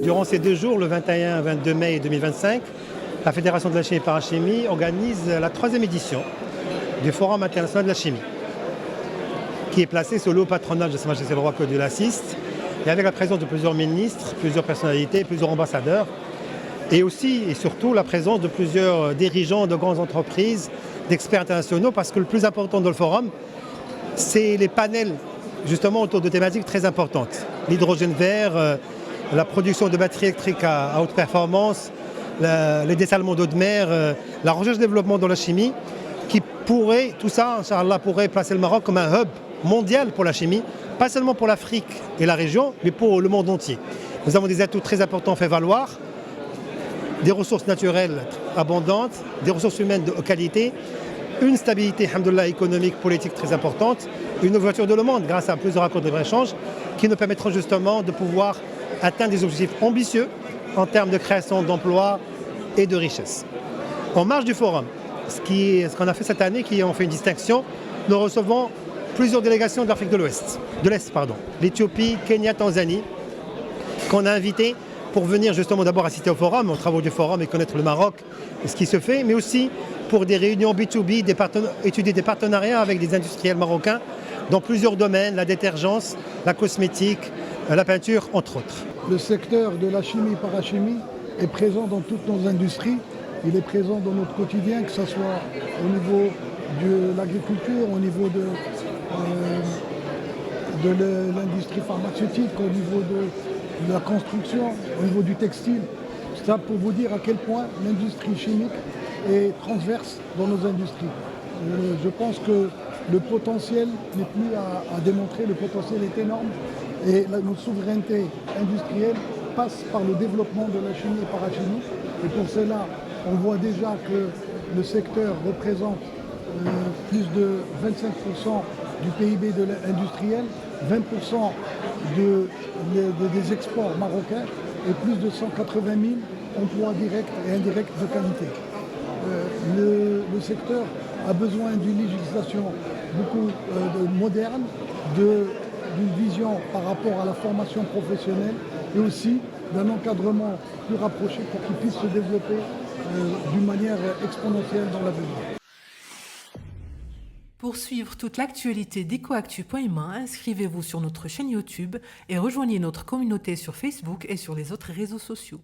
Durant ces 2 jours, le 21 et 22 mai 2025, la Fédération de la chimie et parachimie organise la 3e édition du Forum international de la chimie, qui est placé sous le haut patronage de Sa Majesté le Roi Claude l'assiste, et avec la présence de plusieurs ministres, plusieurs personnalités, plusieurs ambassadeurs, et aussi et surtout la présence de plusieurs dirigeants de grandes entreprises, d'experts internationaux, parce que le plus important dans le forum, c'est les panels justement autour de thématiques très importantes. L'hydrogène vert, la production de batteries électriques à haute performance, les dessalements d'eau de mer, la recherche-développement dans la chimie, qui pourrait, tout ça, Inch'Allah, pourrait placer le Maroc comme un hub mondial pour la chimie, pas seulement pour l'Afrique et la région, mais pour le monde entier. Nous avons des atouts très importants à faire valoir, des ressources naturelles abondantes, des ressources humaines de haute qualité, une stabilité, alhamdoulilah, économique, politique très importante, une ouverture de le monde grâce à plusieurs accords de libre-échange qui nous permettront justement de pouvoir atteindre des objectifs ambitieux en termes de création d'emplois et de richesses. En marge du forum, ce qu'on a fait cette année, qui ont fait une distinction, nous recevons plusieurs délégations de l'Afrique de l'Est, l'Éthiopie, Kenya, Tanzanie, qu'on a invitées pour venir justement d'abord assister au forum, aux travaux du forum et connaître le Maroc et ce qui se fait, mais aussi pour des réunions B2B, étudier des partenariats avec des industriels marocains dans plusieurs domaines, la détergence, la cosmétique, la peinture, entre autres. Le secteur de la chimie-parachimie est présent dans toutes nos industries. Il est présent dans notre quotidien, que ce soit au niveau de l'agriculture, au niveau de l'industrie pharmaceutique, au niveau de la construction, au niveau du textile. C'est ça pour vous dire à quel point l'industrie chimique est transverse dans nos industries. Je pense que le potentiel n'est plus à démontrer, le potentiel est énorme et notre souveraineté industrielle passe par le développement de la chimie et parachimie. Et pour cela, on voit déjà que le secteur représente plus de 25% du PIB de l'industriel, 20% des exports marocains et plus de 180 000 emplois directs et indirects de qualité. Le secteur a besoin d'une législation beaucoup moderne, d'une vision par rapport à la formation professionnelle et aussi d'un encadrement plus rapproché pour qu'il puisse se développer d'une manière exponentielle dans l'avenir. Pour suivre toute l'actualité d'EcoActu.ma, inscrivez-vous sur notre chaîne YouTube et rejoignez notre communauté sur Facebook et sur les autres réseaux sociaux.